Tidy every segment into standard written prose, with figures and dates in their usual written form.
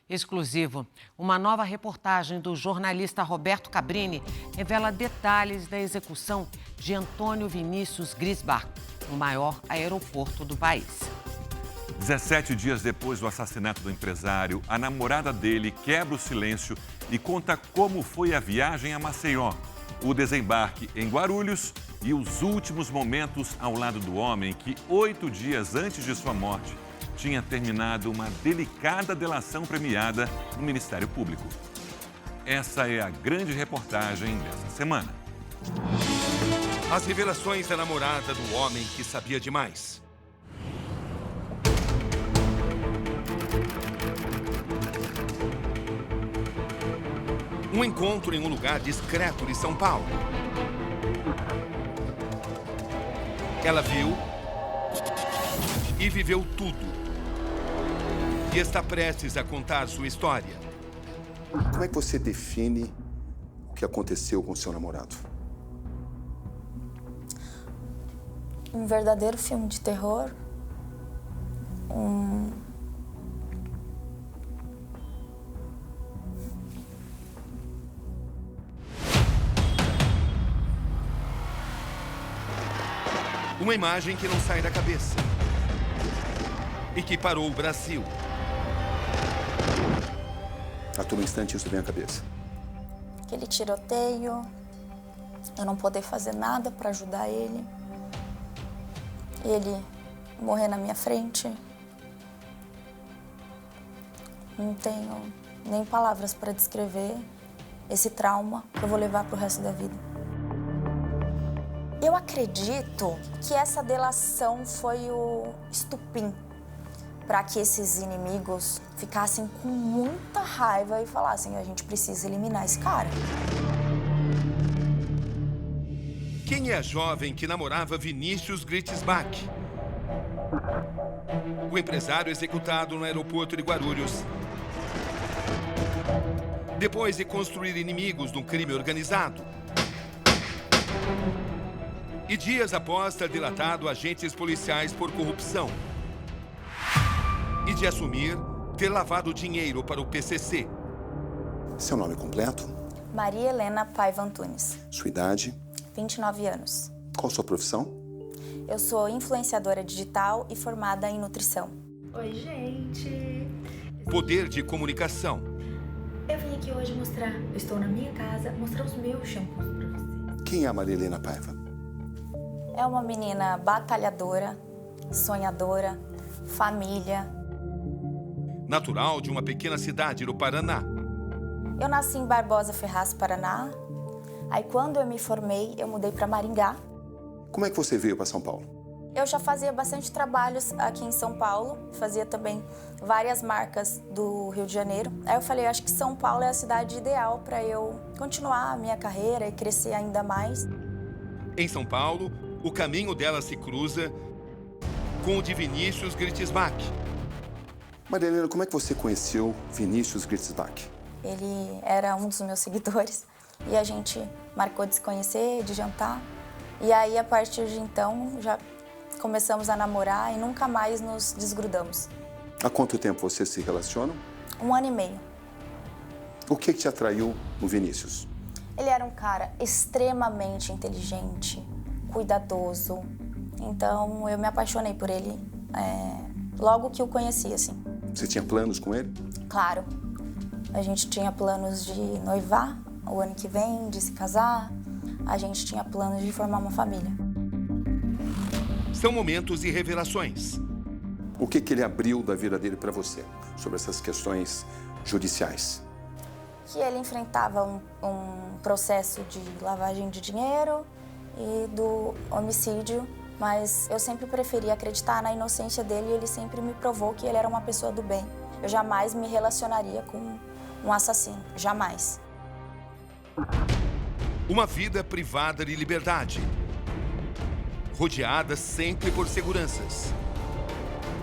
Exclusivo. Uma nova reportagem do jornalista Roberto Cabrini revela detalhes da execução de Antônio Vinícius Grisbach, o maior aeroporto do país. 17 dias depois do assassinato do empresário, a namorada dele quebra o silêncio e conta como foi a viagem a Maceió, o desembarque em Guarulhos e os últimos momentos ao lado do homem que, 8 dias antes de sua morte, tinha terminado uma delicada delação premiada no Ministério Público. Essa é a grande reportagem dessa semana. As revelações da namorada do homem que sabia demais. Um encontro em um lugar discreto de São Paulo. Ela viu e viveu tudo. E está prestes a contar sua história. Como é que você define o que aconteceu com seu namorado? Um verdadeiro filme de terror. Uma imagem que não sai da cabeça. E que parou o Brasil. A todo instante isso vem à cabeça. Aquele tiroteio, eu não poder fazer nada para ajudar ele. Ele morrer na minha frente. Não tenho nem palavras para descrever esse trauma que eu vou levar pro resto da vida. Eu acredito que essa delação foi o estupim para que esses inimigos ficassem com muita raiva e falassem: a gente precisa eliminar esse cara. Quem é a jovem que namorava Vinícius Grisbach? O empresário executado no aeroporto de Guarulhos. Depois de construir inimigos no crime organizado. E dias após ter dilatado agentes policiais por corrupção. E de assumir ter lavado dinheiro para o PCC. Seu nome completo? Maria Helena Paiva Antunes, Sua idade? 29 anos. Qual sua profissão? Eu sou influenciadora digital e formada em nutrição. Oi, gente! Poder de comunicação. Eu vim aqui hoje mostrar, eu estou na minha casa, mostrar os meus shampoos pra vocês. Quem é a Maria Helena Paiva? É uma menina batalhadora, sonhadora, família. Natural de uma pequena cidade do Paraná. Eu nasci em Barbosa Ferraz, Paraná. Aí quando eu me formei, eu mudei para Maringá. Como é que você veio para São Paulo? Eu já fazia bastante trabalhos aqui em São Paulo, fazia também várias marcas do Rio de Janeiro. Aí eu falei, acho que São Paulo é a cidade ideal para eu continuar a minha carreira e crescer ainda mais. Em São Paulo, o caminho dela se cruza com o de Vinícius Grisbach. Maria Helena, como é que você conheceu Vinícius Grisbach? Ele era um dos meus seguidores e a gente marcou de se conhecer, de jantar. E aí, a partir de então, já começamos a namorar e nunca mais nos desgrudamos. Há quanto tempo vocês se relacionam? 1 ano e meio. O que te atraiu no Vinícius? Ele era um cara extremamente inteligente, cuidadoso. Então, eu me apaixonei por ele logo que o conheci, assim. Você tinha planos com ele? Claro. A gente tinha planos de noivar o ano que vem, de se casar. A gente tinha planos de formar uma família. São momentos e revelações. O que ele abriu da vida dele para você sobre essas questões judiciais? Que ele enfrentava um processo de lavagem de dinheiro e do homicídio, mas eu sempre preferi acreditar na inocência dele e ele sempre me provou que ele era uma pessoa do bem. Eu jamais me relacionaria com um assassino, jamais. Uma vida privada de liberdade. Rodeada sempre por seguranças.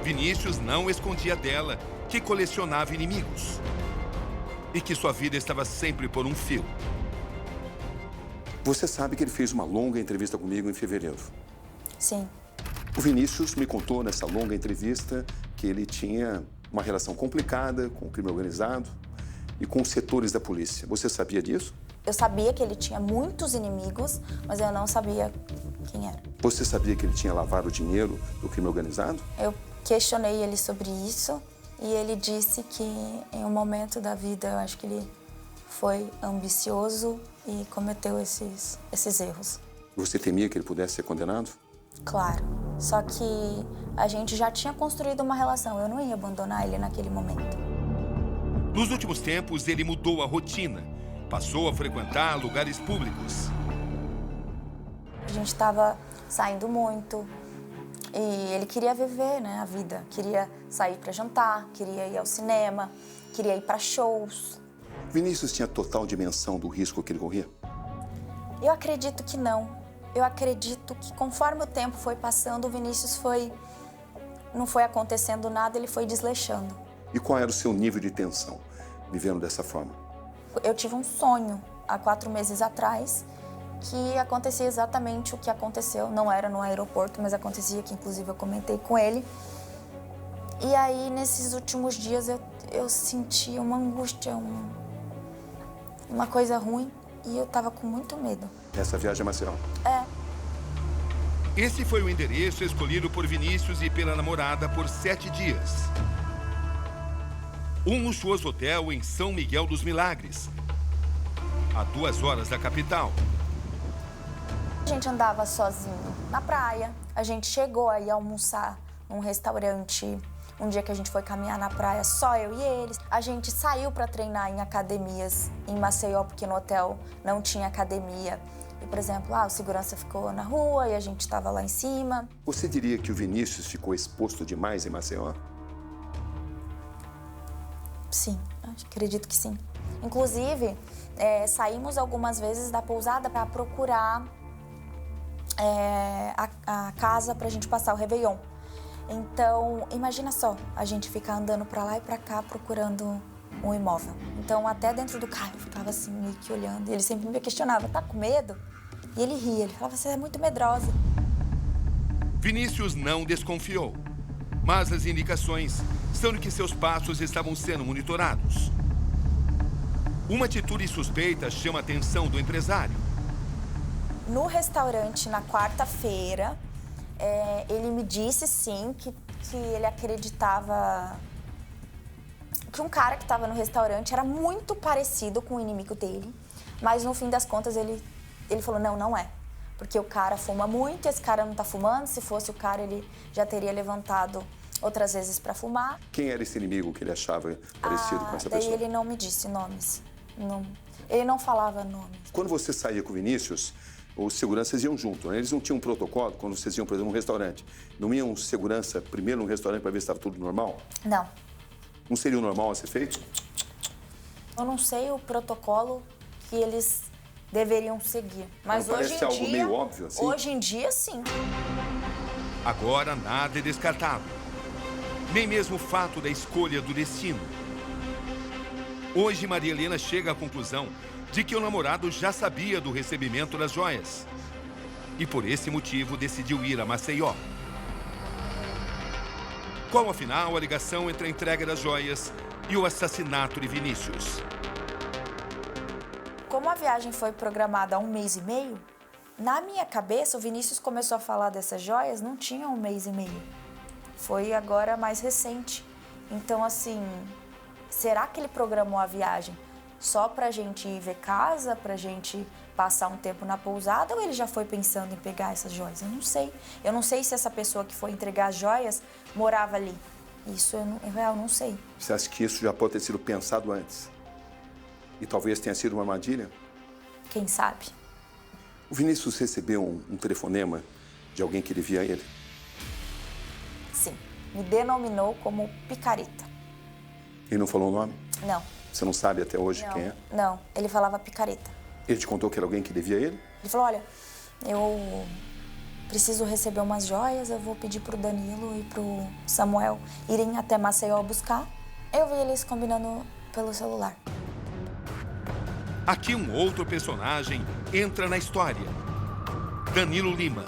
Vinícius não escondia dela que colecionava inimigos. E que sua vida estava sempre por um fio. Você sabe que ele fez uma longa entrevista comigo em fevereiro. Sim. O Vinícius me contou nessa longa entrevista que ele tinha uma relação complicada com o crime organizado e com os setores da polícia. Você sabia disso? Eu sabia que ele tinha muitos inimigos, mas eu não sabia quem era. Você sabia que ele tinha lavado dinheiro do crime organizado? Eu questionei ele sobre isso e ele disse que em um momento da vida eu acho que ele foi ambicioso e cometeu esses erros. Você temia que ele pudesse ser condenado? Claro, só que a gente já tinha construído uma relação, eu não ia abandonar ele naquele momento. Nos últimos tempos, ele mudou a rotina. Passou a frequentar lugares públicos. A gente estava saindo muito e ele queria viver, né, a vida. Queria sair para jantar, queria ir ao cinema, queria ir para shows. Vinícius tinha total dimensão do risco que ele corria? Eu acredito que não. Eu acredito que conforme o tempo foi passando, o Vinícius não foi acontecendo nada, ele foi desleixando. E qual era o seu nível de tensão vivendo dessa forma? Eu tive um sonho há 4 meses atrás que acontecia exatamente o que aconteceu. Não era no aeroporto, mas acontecia, que inclusive eu comentei com ele. E aí, nesses últimos dias, eu senti uma angústia, uma coisa ruim, e eu tava com muito medo. Essa viagem a Maceió? É. Esse foi o endereço escolhido por Vinícius e pela namorada por 7 dias. Um luxuoso hotel em São Miguel dos Milagres, a 2 horas da capital. A gente andava sozinho na praia, a gente chegou a ir almoçar num restaurante, um dia que a gente foi caminhar na praia, só eu e eles. A gente saiu para treinar em academias em Maceió, porque no hotel não tinha academia. E, por exemplo, o segurança ficou na rua e a gente estava lá em cima. Você diria que o Vinícius ficou exposto demais em Maceió? Sim, acredito que sim. Inclusive, saímos algumas vezes da pousada para procurar a casa para a gente passar o Réveillon. Então, imagina só, a gente ficar andando para lá e para cá procurando um imóvel. Então, até dentro do carro, eu ficava assim, meio que olhando. E ele sempre me questionava, tá com medo? E ele ria, ele falava, você é muito medrosa. Vinícius não desconfiou, mas as indicações são de que seus passos estavam sendo monitorados. Uma atitude suspeita chama a atenção do empresário. No restaurante, na quarta-feira, ele me disse, sim, que ele acreditava que um cara que estava no restaurante era muito parecido com o inimigo dele, mas no fim das contas ele falou, não é. Porque o cara fuma muito, esse cara não tá fumando, se fosse o cara ele já teria levantado outras vezes para fumar. Quem era esse inimigo que ele achava parecido com essa pessoa? Daí ele não me disse nomes, ele não falava nomes. Quando você saía com o Vinícius, os seguranças iam junto, né? Eles não tinham um protocolo quando vocês iam, por exemplo, num restaurante. Não iam segurança primeiro no restaurante para ver se estava tudo normal? Não. Não seria o normal a ser feito? Eu não sei o protocolo que eles deveriam seguir, mas não hoje em parece dia, algo meio óbvio assim? Hoje em dia, sim. Agora nada é descartado, nem mesmo o fato da escolha do destino. Hoje Maria Helena chega à conclusão de que o namorado já sabia do recebimento das joias e por esse motivo decidiu ir a Maceió. Qual, afinal, a ligação entre a entrega das joias e o assassinato de Vinícius? Como a viagem foi programada há 1 mês e meio, na minha cabeça, o Vinícius começou a falar dessas joias, não tinha 1 mês e meio. Foi agora mais recente. Então, assim, será que ele programou a viagem só pra gente ir ver casa, pra gente passar um tempo na pousada, ou ele já foi pensando em pegar essas joias? Eu não sei. Eu não sei se essa pessoa que foi entregar as joias morava ali. Isso eu real não sei. Você acha que isso já pode ter sido pensado antes? E talvez tenha sido uma armadilha? Quem sabe? O Vinícius recebeu um telefonema de alguém que ele via ele? Sim. Me denominou como picareta. Ele não falou o nome? Não. Você não sabe até hoje quem é? Não, ele falava picareta. Ele te contou que era alguém que devia ele? Ele falou, olha, eu preciso receber umas joias, eu vou pedir pro Danilo e pro Samuel irem até Maceió buscar. Eu vi eles combinando pelo celular. Aqui um outro personagem entra na história. Danilo Lima.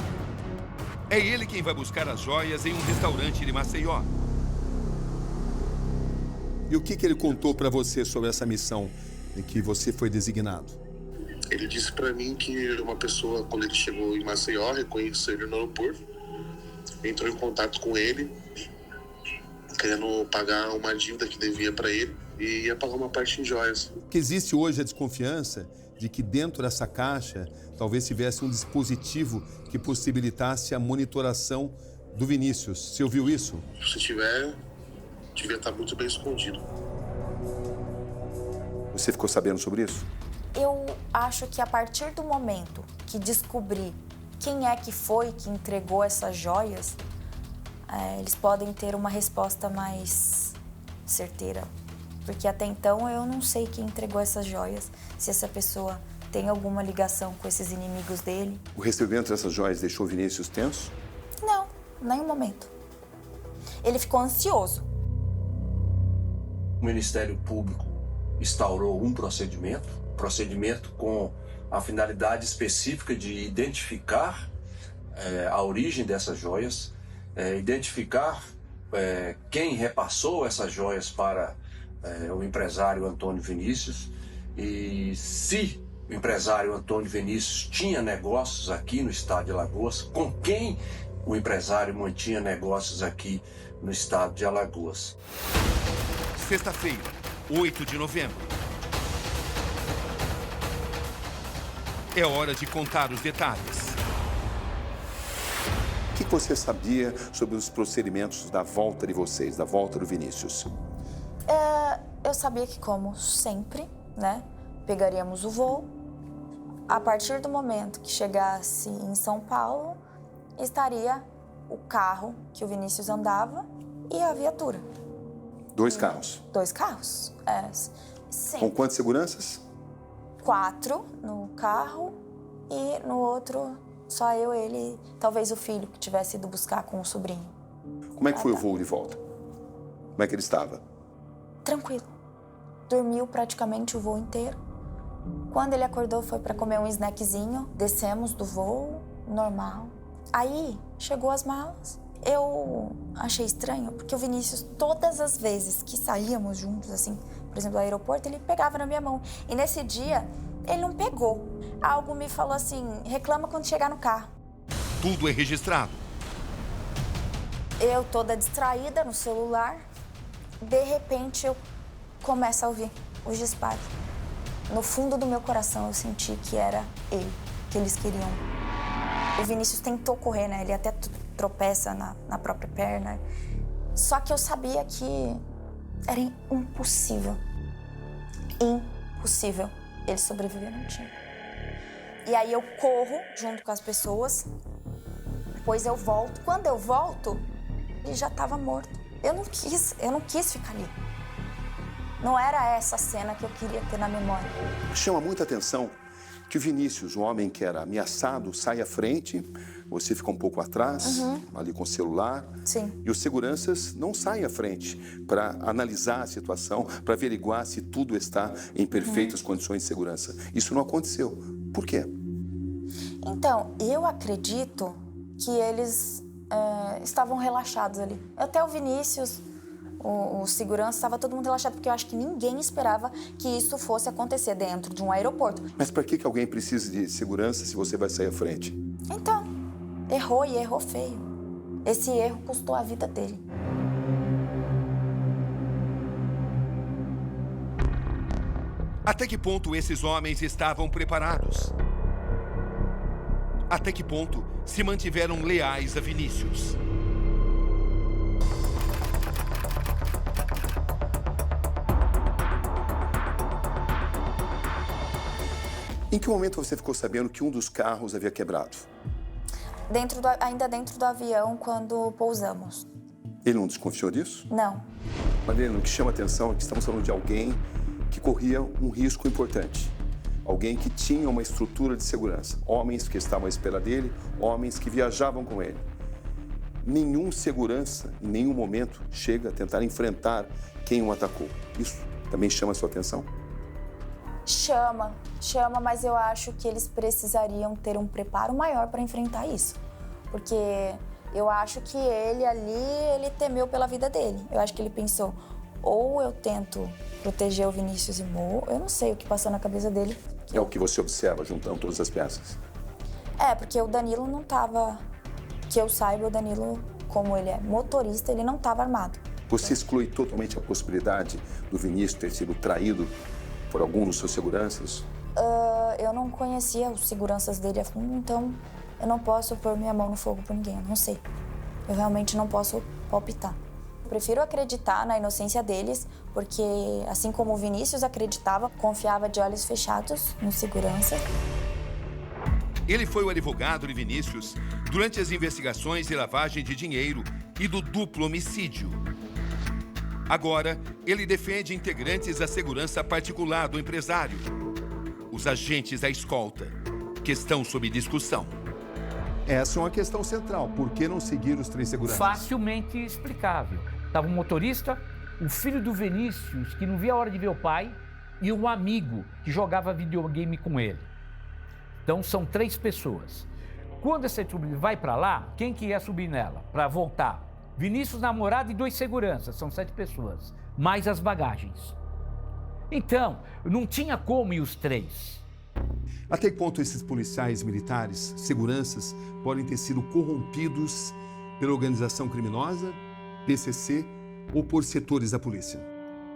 É ele quem vai buscar as joias em um restaurante de Maceió. E o que ele contou para você sobre essa missão em que você foi designado? Ele disse para mim que uma pessoa, quando ele chegou em Maceió, reconheceu ele no aeroporto, entrou em contato com ele, querendo pagar uma dívida que devia para ele e ia pagar uma parte em joias. Que existe hoje a desconfiança de que dentro dessa caixa talvez tivesse um dispositivo que possibilitasse a monitoração do Vinícius. Você ouviu isso? Se tiver, devia estar muito bem escondido. Você ficou sabendo sobre isso? Eu acho que a partir do momento que descobri quem é que foi que entregou essas joias, eles podem ter uma resposta mais certeira. Porque até então eu não sei quem entregou essas joias, se essa pessoa tem alguma ligação com esses inimigos dele. O recebimento dessas joias deixou o Vinícius tenso? Não, nenhum momento. Ele ficou ansioso. O Ministério Público instaurou um procedimento com a finalidade específica de identificar a origem dessas joias, identificar quem repassou essas joias para o empresário Antônio Vinícius, e se o empresário Antônio Vinícius tinha negócios aqui no estado de Alagoas, com quem o empresário mantinha negócios aqui no estado de Alagoas. Sexta-feira, 8 de novembro. É hora de contar os detalhes. O que você sabia sobre os procedimentos da volta de vocês, da volta do Vinícius? Eu sabia que, como sempre, né, pegaríamos o voo. A partir do momento que chegasse em São Paulo, estaria o carro que o Vinícius andava e a viatura. 2 carros? 2 carros, sim. Com quantas seguranças? 4 no carro e no outro só eu, ele, talvez o filho que tivesse ido buscar com o sobrinho. Como é que foi o voo de volta? Como é que ele estava? Tranquilo. Dormiu praticamente o voo inteiro. Quando ele acordou, foi para comer um snackzinho. Descemos do voo, normal. Aí, chegou as malas. Eu achei estranho, porque o Vinícius, todas as vezes que saíamos juntos, assim, por exemplo, do aeroporto, ele pegava na minha mão. E nesse dia, ele não pegou. Algo me falou assim, reclama quando chegar no carro. Tudo é registrado. Eu toda distraída no celular, de repente eu começo a ouvir os disparos. No fundo do meu coração eu senti que era ele, que eles queriam. O Vinícius tentou correr, né? Ele até tropeça na própria perna. Só que eu sabia que era impossível. Impossível ele sobreviver no tiro. E aí eu corro junto com as pessoas, depois eu volto. Quando eu volto, ele já estava morto. Eu não quis ficar ali. Não era essa cena que eu queria ter na memória. Chama muita atenção que o Vinícius, um homem que era ameaçado, sai à frente, você fica um pouco atrás, ali com o celular. Sim. E os seguranças não saem à frente para analisar a situação, para averiguar se tudo está em perfeitas condições de segurança. Isso não aconteceu. Por quê? Então, eu acredito que eles estavam relaxados ali. Até o Vinícius, o segurança, estava todo mundo relaxado, porque eu acho que ninguém esperava que isso fosse acontecer dentro de um aeroporto. Mas para que alguém precisa de segurança se você vai sair à frente? Então, errou e errou feio. Esse erro custou a vida dele. Até que ponto esses homens estavam preparados? Até que ponto se mantiveram leais a Vinícius? Em que momento você ficou sabendo que um dos carros havia quebrado? Ainda dentro do avião, quando pousamos. Ele não desconfiou disso? Não. Madalena, o que chama atenção é que estamos falando de alguém que corria um risco importante. Alguém que tinha uma estrutura de segurança. Homens que estavam à espera dele, homens que viajavam com ele. Nenhum segurança, em nenhum momento, chega a tentar enfrentar quem o atacou. Isso também chama a sua atenção? Chama, mas eu acho que eles precisariam ter um preparo maior para enfrentar isso. Porque eu acho que ele ali, ele temeu pela vida dele. Eu acho que ele pensou, ou eu tento proteger o Vinícius e morro, eu não sei o que passou na cabeça dele. É o que você observa juntando todas as peças? Porque o Danilo não estava, que eu saiba, o Danilo, como ele é motorista, ele não estava armado. Você exclui totalmente a possibilidade do Vinícius ter sido traído por algum dos seus seguranças? Eu não conhecia os seguranças dele a fundo, então eu não posso pôr minha mão no fogo por ninguém, eu não sei. Eu realmente não posso palpitar. Eu prefiro acreditar na inocência deles, porque assim como o Vinícius acreditava, confiava de olhos fechados no segurança. Ele foi o advogado de Vinícius durante as investigações de lavagem de dinheiro e do duplo homicídio. Agora, ele defende integrantes da segurança particular do empresário, os agentes da escolta, que estão sob discussão. Essa é uma questão central. Por que não seguir os 3 seguranças? Facilmente explicável. Estava um motorista, o filho do Vinícius, que não via a hora de ver o pai, e um amigo que jogava videogame com ele. Então, são 3 pessoas. Quando essa turma vai para lá, quem que ia subir nela para voltar? Vinícius, namorado e 2 seguranças, são 7 pessoas, mais as bagagens. Então, não tinha como ir os 3. Até que ponto esses policiais militares, seguranças, podem ter sido corrompidos pela organização criminosa, PCC ou por setores da polícia?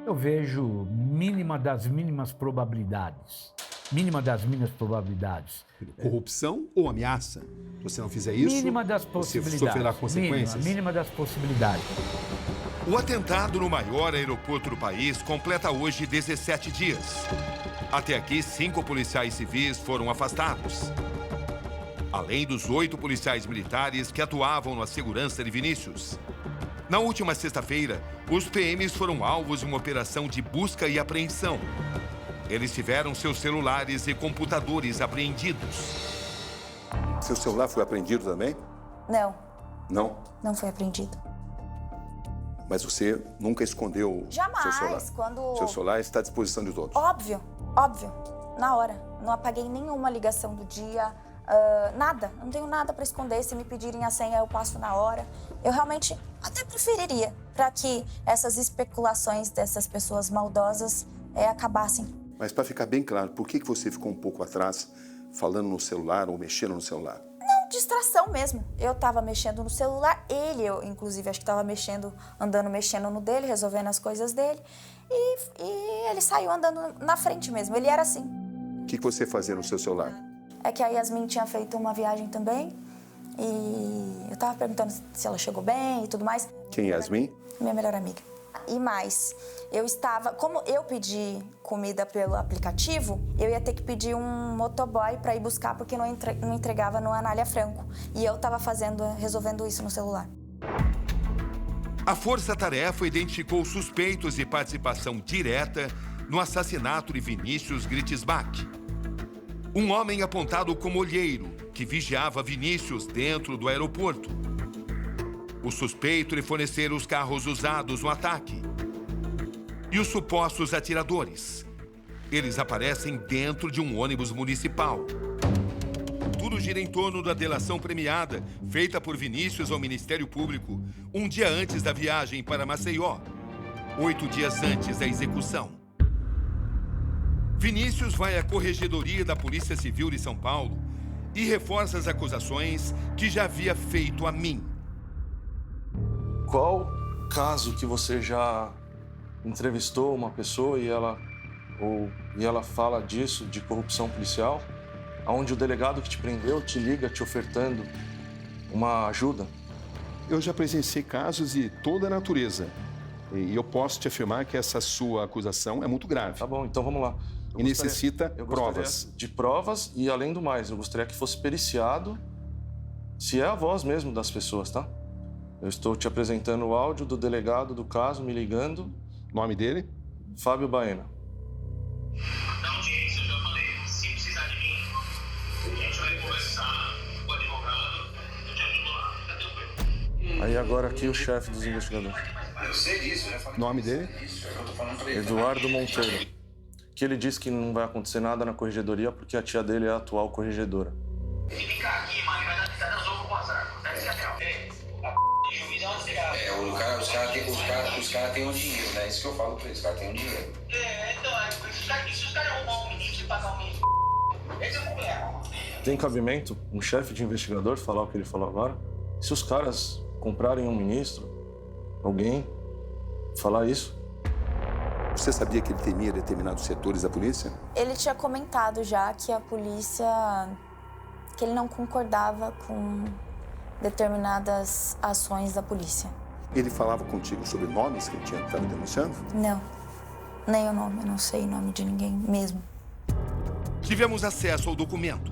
Eu vejo mínima das mínimas probabilidades. Mínima das mínimas probabilidades. Corrupção ou ameaça? Se você não fizer isso, mínima das possibilidades. Você sofrerá consequências? Mínima das possibilidades. O atentado no maior aeroporto do país completa hoje 17 dias. Até aqui, 5 policiais civis foram afastados. Além dos 8 policiais militares que atuavam na segurança de Vinícius. Na última sexta-feira, os PMs foram alvos de uma operação de busca e apreensão. Eles tiveram seus celulares e computadores apreendidos. Seu celular foi apreendido também? Não. Não? Não foi apreendido. Mas você nunca escondeu Jamais, seu celular? quando... Seu celular está à disposição de todos? Óbvio, na hora. Não apaguei nenhuma ligação do dia, nada. Eu não tenho nada para esconder. Se me pedirem a senha, eu passo na hora. Eu realmente até preferiria para que essas especulações dessas pessoas maldosas acabassem. Mas para ficar bem claro, por que você ficou um pouco atrás falando no celular ou mexendo no celular? Não, distração mesmo. Eu estava mexendo no celular, eu inclusive acho que estava andando mexendo no dele, resolvendo as coisas dele. E ele saiu andando na frente mesmo, ele era assim. O que você fazia no seu celular? É que a Yasmin tinha feito uma viagem também e eu estava perguntando se ela chegou bem e tudo mais. Quem é Yasmin? Minha melhor amiga. E mais, como eu pedi comida pelo aplicativo, eu ia ter que pedir um motoboy para ir buscar porque não entregava no Anália Franco. E eu estava resolvendo isso no celular. A Força-Tarefa identificou suspeitos de participação direta no assassinato de Vinícius Gritzbach. Um homem apontado como olheiro que vigiava Vinícius dentro do aeroporto. O suspeito de fornecer os carros usados no ataque. E os supostos atiradores. Eles aparecem dentro de um ônibus municipal. Tudo gira em torno da delação premiada, feita por Vinícius ao Ministério Público, um dia antes da viagem para Maceió, 8 dias antes da execução. Vinícius vai à Corregedoria da Polícia Civil de São Paulo e reforça as acusações que já havia feito a mim. Qual caso que você já entrevistou uma pessoa e ela fala disso, de corrupção policial, onde o delegado que te prendeu te liga te ofertando uma ajuda? Eu já presenciei casos de toda a natureza. E eu posso te afirmar que essa sua acusação é muito grave. Tá bom, então vamos lá. E necessita provas. De provas e, além do mais, eu gostaria que fosse periciado se é a voz mesmo das pessoas, tá? Eu estou te apresentando o áudio do delegado do caso me ligando. Nome dele? Fábio Baena. Na audiência, eu já falei, se precisar de mim, a gente vai conversar com o advogado, eu te ajudo lá, tá tranquilo. Aí agora aqui o chefe dos investigadores. Eu sei disso, eu já falei. Nome dele? Eu tô falando pra ele. Eduardo Monteiro. Que ele disse que não vai acontecer nada na corregedoria porque a tia dele é a atual corregedora. Se ficar aqui, mãe, vai dar zogo com o azar. Deve ser real. Os caras Os caras têm um dinheiro, né? Isso que eu falo pra eles, os caras têm um dinheiro. Então, se os caras arrumar um ministro e pagar um ministro, esse é o problema. Tem cabimento um chefe de investigador falar o que ele falou agora? Se os caras comprarem um ministro, alguém, falar isso? Você sabia que ele temia determinados setores da polícia? Ele tinha comentado já que a polícia... que ele não concordava com determinadas ações da polícia. Ele falava contigo sobre nomes que ele tinha estado denunciando? Não, nem o nome, eu não sei o nome de ninguém mesmo. Tivemos acesso ao documento.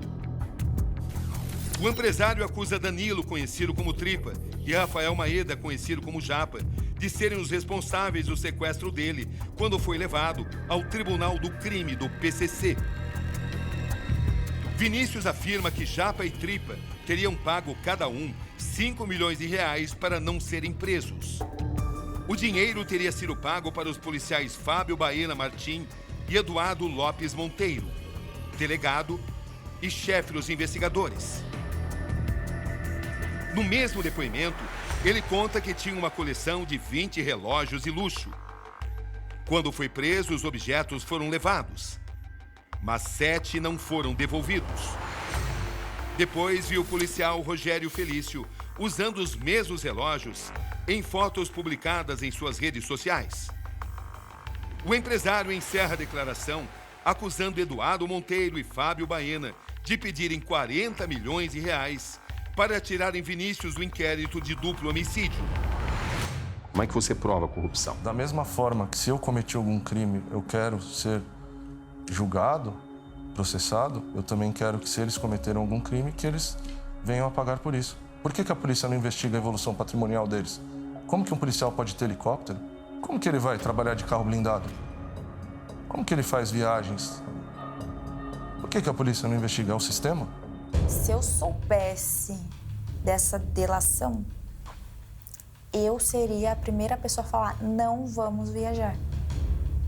O empresário acusa Danilo, conhecido como Tripa, e Rafael Maeda, conhecido como Japa, de serem os responsáveis do sequestro dele quando foi levado ao Tribunal do Crime do PCC. Vinícius afirma que Japa e Tripa teriam pago cada um 5 milhões de reais para não serem presos. O dinheiro teria sido pago para os policiais Fábio Baena Martim e Eduardo Lopes Monteiro, delegado e chefe dos investigadores. No mesmo depoimento, ele conta que tinha uma coleção de 20 relógios de luxo. Quando foi preso, os objetos foram levados, mas 7 não foram devolvidos. Depois viu o policial Rogério Felício usando os mesmos relógios em fotos publicadas em suas redes sociais. O empresário encerra a declaração acusando Eduardo Monteiro e Fábio Baena de pedirem 40 milhões de reais para tirarem Vinícius do inquérito de duplo homicídio. Como é que você prova a corrupção? Da mesma forma que se eu cometi algum crime, eu quero ser julgado, processado, eu também quero que se eles cometeram algum crime, que eles venham a pagar por isso. Por que a polícia não investiga a evolução patrimonial deles? Como que um policial pode ter helicóptero? Como que ele vai trabalhar de carro blindado? Como que ele faz viagens? Por que a polícia não investiga? É o sistema? Se eu soubesse dessa delação, eu seria a primeira pessoa a falar: não vamos viajar.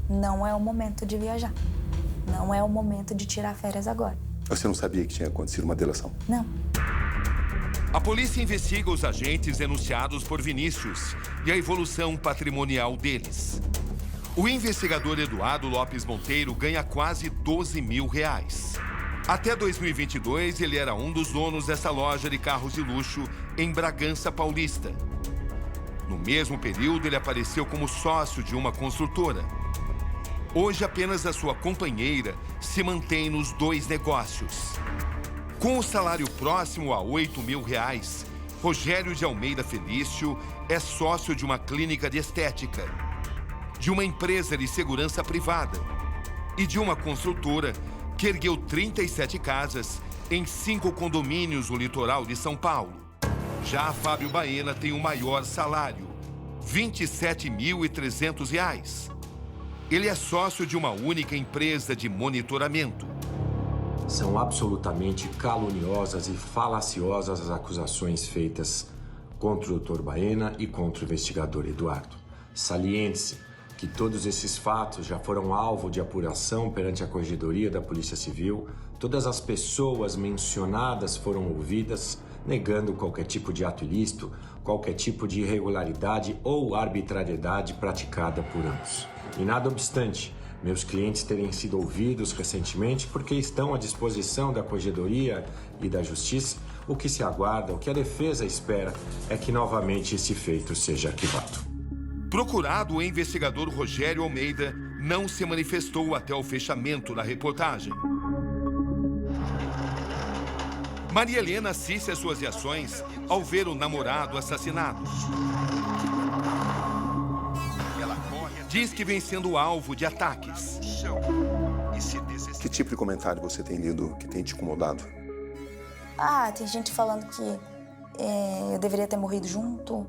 Não é o momento de viajar. Não é o momento de tirar férias agora. Você não sabia que tinha acontecido uma delação? Não. A polícia investiga os agentes denunciados por Vinícius e a evolução patrimonial deles. O investigador Eduardo Lopes Monteiro ganha quase 12 mil reais. Até 2022, ele era um dos donos dessa loja de carros de luxo em Bragança Paulista. No mesmo período, ele apareceu como sócio de uma construtora. Hoje, apenas a sua companheira se mantém nos 2 negócios. Com o salário próximo a 8 mil reais, Rogério de Almeida Felício é sócio de uma clínica de estética, de uma empresa de segurança privada e de uma construtora que ergueu 37 casas em 5 condomínios no litoral de São Paulo. Já Fábio Baena tem o maior salário, R$ 27.300. Ele é sócio de uma única empresa de monitoramento. São absolutamente caluniosas e falaciosas as acusações feitas contra o Dr. Baena e contra o investigador Eduardo. Saliente-se que todos esses fatos já foram alvo de apuração perante a Corregedoria da Polícia Civil. Todas as pessoas mencionadas foram ouvidas, negando qualquer tipo de ato ilícito, qualquer tipo de irregularidade ou arbitrariedade praticada por ambos. E nada obstante, meus clientes terem sido ouvidos recentemente porque estão à disposição da Corregedoria e da Justiça, o que se aguarda, o que a defesa espera é que novamente esse feito seja arquivado. Procurado, o investigador Rogério Almeida não se manifestou até o fechamento da reportagem. Maria Helena assiste às suas reações ao ver o namorado assassinado. Diz que vem sendo alvo de ataques. Que tipo de comentário você tem lido que tem te incomodado? Tem gente falando que eu deveria ter morrido junto,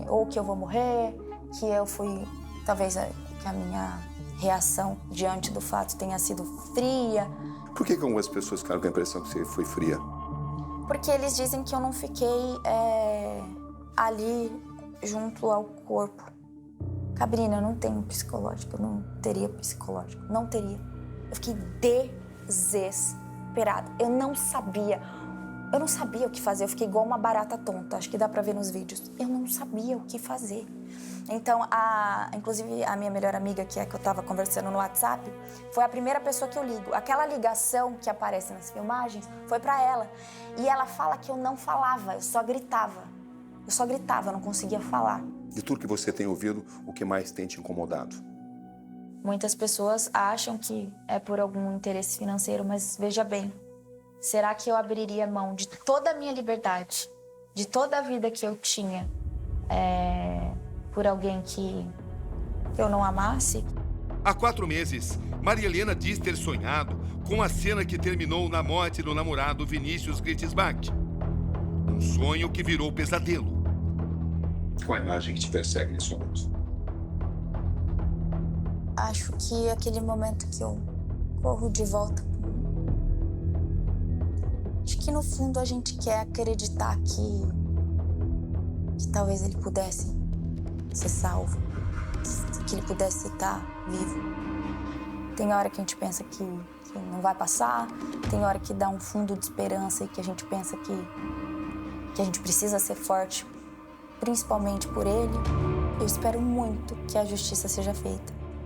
ou que eu vou morrer, que eu fui, talvez que a minha reação diante do fato tenha sido fria. Por que algumas pessoas ficaram com a impressão que você foi fria? Porque eles dizem que eu não fiquei ali junto ao corpo. Cabrina, eu não tenho psicológico, eu não teria psicológico, não teria. Eu fiquei desesperada, eu não sabia Eu não sabia o que fazer, eu fiquei igual uma barata tonta, acho que dá pra ver nos vídeos. Eu não sabia o que fazer. Então, inclusive a minha melhor amiga, que eu tava conversando no WhatsApp, foi a primeira pessoa que eu ligo. Aquela ligação que aparece nas filmagens foi pra ela. E ela fala que eu não falava, eu só gritava. Eu não conseguia falar. De tudo que você tem ouvido, o que mais tem te incomodado? Muitas pessoas acham que é por algum interesse financeiro, mas veja bem, será que eu abriria mão de toda a minha liberdade, de toda a vida que eu tinha, por alguém que eu não amasse? Há 4 meses, Maria Helena diz ter sonhado com a cena que terminou na morte do namorado Vinícius Gritzbach. Um sonho que virou pesadelo. Qual a imagem que te persegue nesse momento? Acho que aquele momento que eu corro de volta. Acho que no fundo a gente quer acreditar que talvez ele pudesse ser salvo, que ele pudesse estar vivo. Tem hora que a gente pensa que não vai passar, tem hora que dá um fundo de esperança e que a gente pensa que a gente precisa ser forte, principalmente por ele. Eu espero muito que a justiça seja feita.